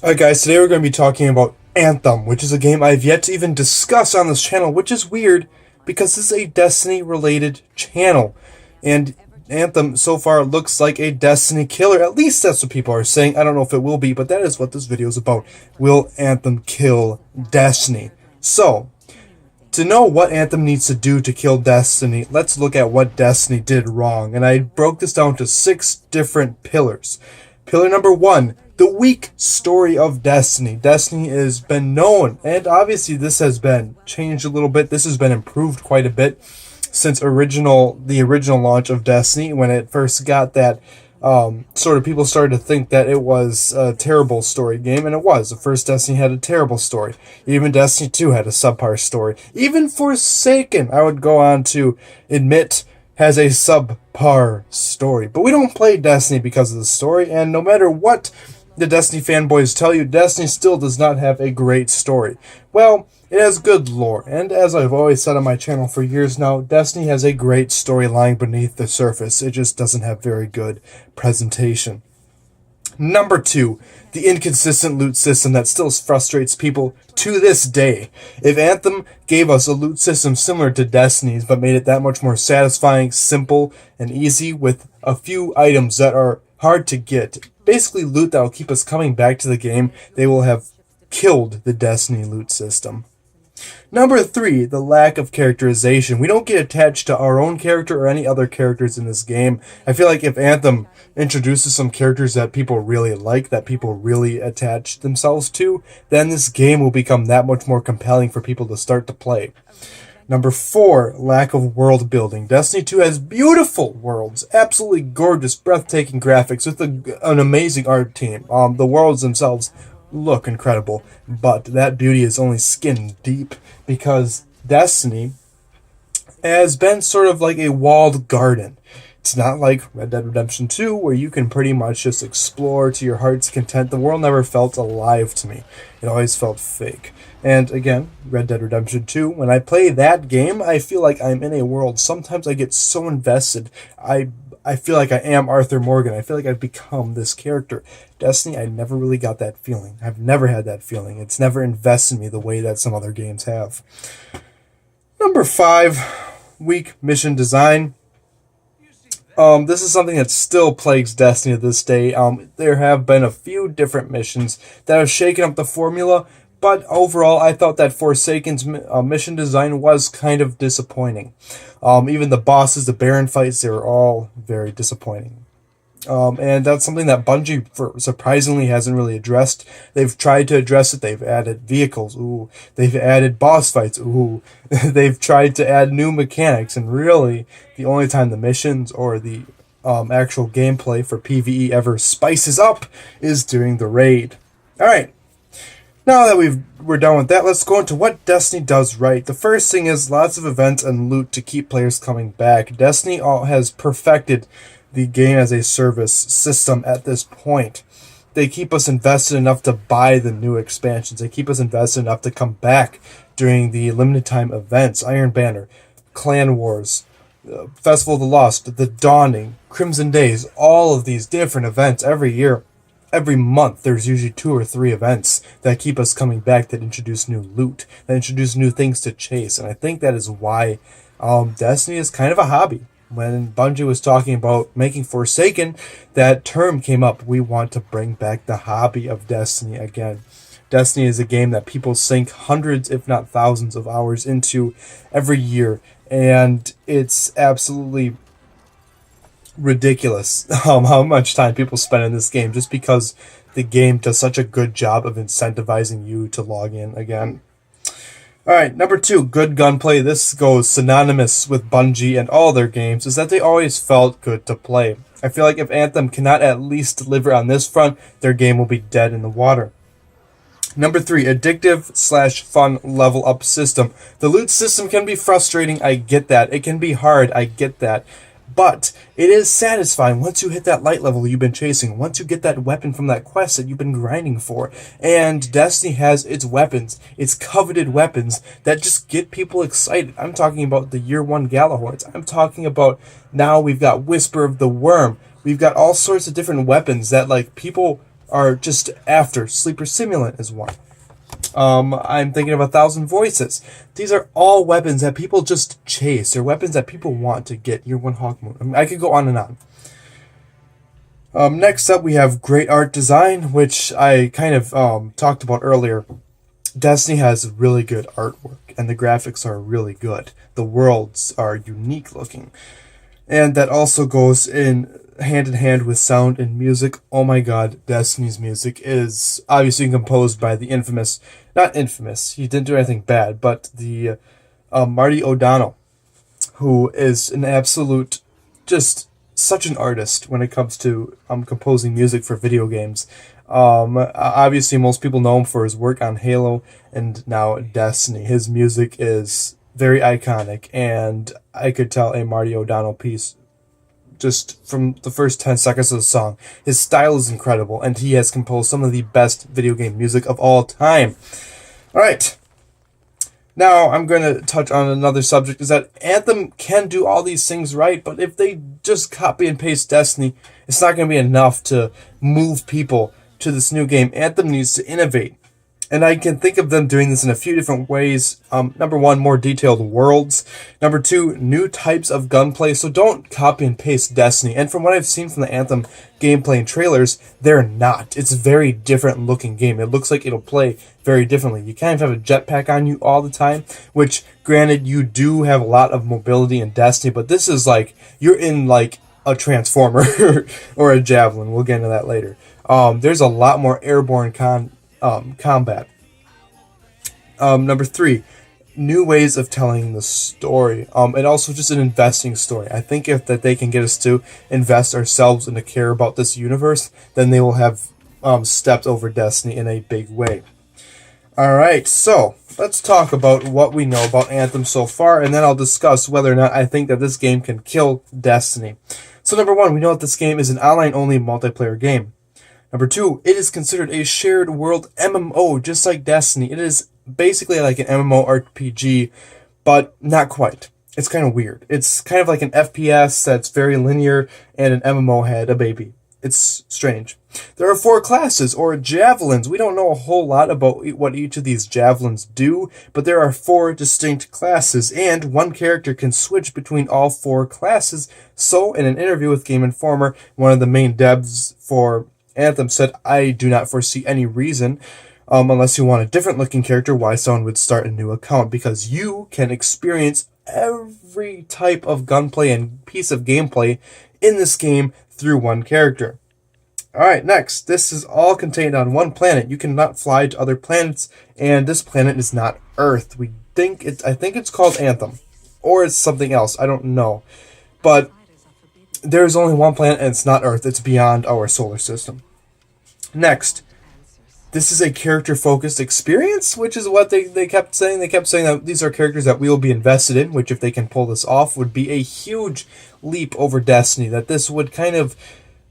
Alright guys, today we're going to be talking about Anthem, which is a game I've yet to even discuss on this channel, which is weird because this is a Destiny related channel. And Anthem so far looks like a Destiny killer, at least that's what people are saying. I don't know if it will be, but that is what this video is about. Will Anthem kill Destiny? So, to know what Anthem needs to do to kill Destiny, let's look at what Destiny did wrong. And I broke this down to 6 different pillars. Pillar number 1, the weak story of Destiny. Destiny has been known, and obviously this has been changed a little bit. This has been improved quite a bit since the original launch of Destiny, when it first got that sort of people started to think that it was a terrible story game, and it was. The first Destiny had a terrible story. Even Destiny 2 had a subpar story. Even Forsaken, I would go on to admit, has a subpar story. But we don't play Destiny because of the story, and no matter what the Destiny fanboys tell you, Destiny still does not have a great story. Well, it has good lore, and as I've always said on my channel for years now, Destiny has a great story lying beneath the surface. It just doesn't have very good presentation. Number 2, the inconsistent loot system that still frustrates people to this day. If Anthem gave us a loot system similar to Destiny's, but made it that much more satisfying, simple, and easy, with a few items that are hard to get, basically loot that will keep us coming back to the game, they will have killed the Destiny loot system. Number 3, the lack of characterization. We don't get attached to our own character or any other characters in this game. I feel like if Anthem introduces some characters that people really like, that people really attach themselves to, then this game will become that much more compelling for people to start to play. Number 4, lack of world building. Destiny 2 has beautiful worlds, absolutely gorgeous, breathtaking graphics with an amazing art team. The worlds themselves look incredible, but that beauty is only skin deep because Destiny has been sort of like a walled garden. It's not like Red Dead Redemption 2, where you can pretty much just explore to your heart's content. The world never felt alive to me. It always felt fake. And again, Red Dead Redemption 2, when I play that game, I feel like I'm in a world. Sometimes I get so invested. I feel like I am Arthur Morgan. I feel like I've become this character. Destiny, I never really got that feeling. I've never had that feeling. It's never invested me the way that some other games have. Number 5, weak mission design. This is something that still plagues Destiny to this day. There have been a few different missions that have shaken up the formula, but overall, I thought that Forsaken's mission design was kind of disappointing. Even the bosses, the Baron fights, they were all very disappointing. And that's something that Bungie surprisingly hasn't really addressed. They've tried to address it. They've added vehicles. Ooh. They've added boss fights. Ooh. They've tried to add new mechanics. And really, the only time the missions or the actual gameplay for PvE ever spices up is during the raid. Alright. Now that we're done with that, let's go into what Destiny does right. The first thing is lots of events and loot to keep players coming back. Destiny has perfected the game as a service system at this point. They keep us invested enough to buy the new expansions. They keep us invested enough to come back during the limited time events. Iron Banner, Clan Wars, Festival of the Lost, The Dawning, Crimson Days, all of these different events every year. Every month, there's usually 2 or 3 events that keep us coming back, that introduce new loot, that introduce new things to chase. And I think that is why Destiny is kind of a hobby. When Bungie was talking about making Forsaken, that term came up. We want to bring back the hobby of Destiny again. Destiny is a game that people sink hundreds, if not thousands, of hours into every year. And it's absolutely ridiculous how much time people spend in this game, just because the game does such a good job of incentivizing you to log in again. Alright, number 2, good gunplay. This goes synonymous with Bungie and all their games, is that they always felt good to play. I feel like if Anthem cannot at least deliver on this front, their game will be dead in the water. Number 3, addictive/fun level up system. The loot system can be frustrating, I get that. It can be hard, I get that. But it is satisfying once you hit that light level you've been chasing, once you get that weapon from that quest that you've been grinding for. And Destiny has its weapons, its coveted weapons, that just get people excited. I'm talking about the Year 1 Galahorns. I'm talking about now we've got Whisper of the Worm. We've got all sorts of different weapons that, like, people are just after. Sleeper Simulant is one. I'm thinking of 1,000 Voices. These are all weapons that people just chase. They're weapons that people want to get. Year One Hawk Moon. I mean, I could go on and on. Next up, we have great art design, which I kind of talked about earlier. Destiny has really good artwork, and the graphics are really good. The worlds are unique looking. And that also goes in hand with sound and music. Oh my god, Destiny's music is obviously composed by the not infamous, he didn't do anything bad, but the Marty O'Donnell, who is an absolute, just such an artist when it comes to composing music for video games. Obviously, most people know him for his work on Halo and now Destiny. His music is very iconic, and I could tell a Marty O'Donnell piece just from the first 10 seconds of the song. His style is incredible, and he has composed some of the best video game music of all time. Alright. Now, I'm going to touch on another subject, is that Anthem can do all these things right, but if they just copy and paste Destiny, it's not going to be enough to move people to this new game. Anthem needs to innovate. And I can think of them doing this in a few different ways. Number one, more detailed worlds. Number two, new types of gunplay. So don't copy and paste Destiny. And from what I've seen from the Anthem gameplay and trailers, they're not. It's a very different looking game. It looks like it'll play very differently. You kind of have a jetpack on you all the time, which granted you do have a lot of mobility in Destiny, but this is like, you're in like a transformer or a javelin. We'll get into that later. There's a lot more airborne combat. Number three, new ways of telling the story, and also just an investing story. I think if that they can get us to invest ourselves and to care about this universe, then they will have stepped over Destiny in a big way. Alright, so let's talk about what we know about Anthem so far, and then I'll discuss whether or not I think that this game can kill Destiny. So number one, we know that this game is an online-only multiplayer game. Number two, it is considered a shared world MMO, just like Destiny. It is basically like an MMORPG, but not quite. It's kind of weird. It's kind of like an FPS that's very linear, and an MMO had a baby. It's strange. There are 4 classes, or javelins. We don't know a whole lot about what each of these javelins do, but there are 4 distinct classes, and one character can switch between all 4 classes. So, in an interview with Game Informer, one of the main devs for Anthem said, I do not foresee any reason, unless you want a different looking character, why someone would start a new account, because you can experience every type of gunplay and piece of gameplay in this game through one character. Alright, next, this is all contained on one planet. You cannot fly to other planets, and this planet is not Earth. I think it's called Anthem, or it's something else, I don't know. But there's only one planet, and it's not Earth. It's beyond our solar system. Next, this is a character-focused experience, which is what they kept saying. They kept saying that these are characters that we will be invested in, which if they can pull this off would be a huge leap over Destiny. That this would kind of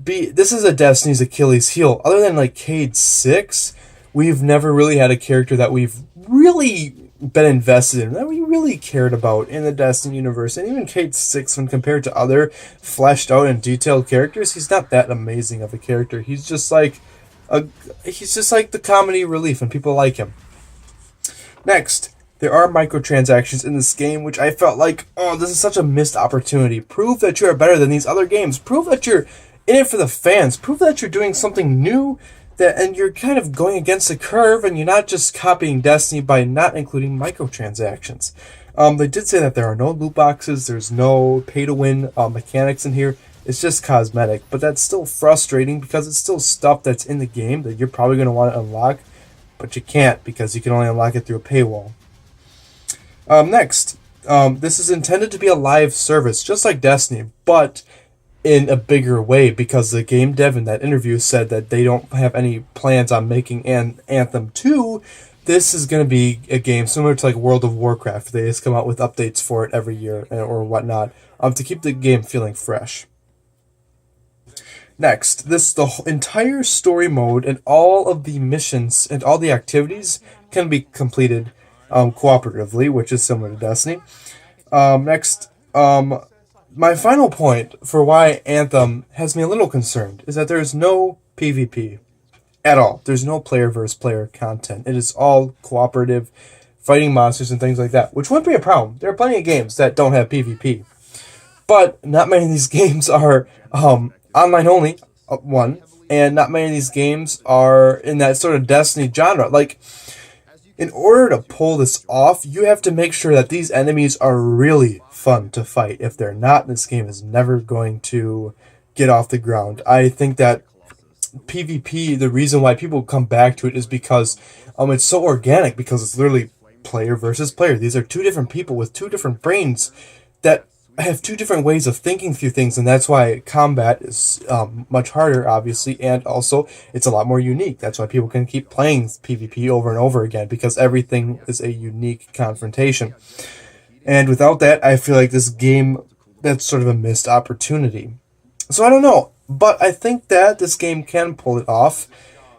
be... This is a Destiny's Achilles heel. Other than like Cade 6, we've never really had a character that we've really been invested in, that we really cared about in the Destiny universe. And even Cade 6, when compared to other fleshed out and detailed characters, he's not that amazing of a character. He's just like the comedy relief, and people like him. Next, there are microtransactions in this game, which I felt like, oh, this is such a missed opportunity. Prove that you are better than these other games. Prove that you're in it for the fans. Prove that you're doing something new, and you're kind of going against the curve, and you're not just copying Destiny by not including microtransactions. They did say that there are no loot boxes, there's no pay-to-win mechanics in here. It's just cosmetic, but that's still frustrating because it's still stuff that's in the game that you're probably going to want to unlock, but you can't because you can only unlock it through a paywall. Next, this is intended to be a live service, just like Destiny, but in a bigger way, because the game dev in that interview said that they don't have any plans on making an Anthem 2. This is going to be a game similar to like World of Warcraft. They just come out with updates for it every year or whatnot, to keep the game feeling fresh. Next, the entire story mode and all of the missions and all the activities can be completed cooperatively, which is similar to Destiny. Next, my final point for why Anthem has me a little concerned is that there is no PvP. at all. There's no player versus player content. It is all cooperative, fighting monsters and things like that, which wouldn't be a problem. There are plenty of games that don't have PvP. But not many of these games are online only, one, and not many of these games are in that sort of Destiny genre. Like, in order to pull this off, you have to make sure that these enemies are really fun to fight. If they're not, this game is never going to get off the ground. I think that PvP, the reason why people come back to it is because it's so organic, because it's literally player versus player. These are two different people with two different brains that have two different ways of thinking through things, and that's why combat is much harder, obviously, and also it's a lot more unique. That's why people can keep playing PvP over and over again, because everything is a unique confrontation. And without that, I feel like this game, that's sort of a missed opportunity. So I don't know, but I think that this game can pull it off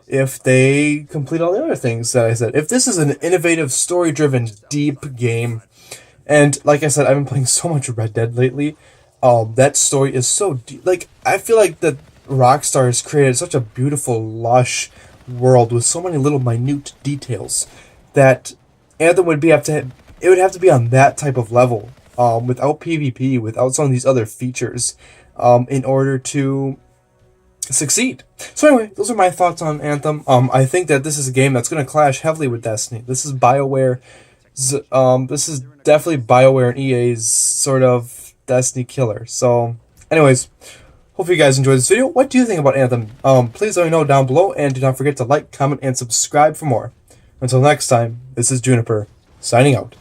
if they complete all the other things that I said. If this is an innovative, story-driven, deep game. And like I said, I've been playing so much Red Dead lately. That story is so deep. Like, I feel like that Rockstar has created such a beautiful, lush world with so many little minute details that Anthem would be it would have to be on that type of level, without PvP, without some of these other features, in order to succeed. So anyway, those are my thoughts on Anthem. I think that this is a game that's going to clash heavily with Destiny. This is BioWare. This is definitely BioWare and EA's sort of Destiny killer. So, anyways, hope you guys enjoyed this video. What do you think about Anthem? Please let me know down below, and do not forget to like, comment, and subscribe for more. Until next time, this is Juniper, signing out.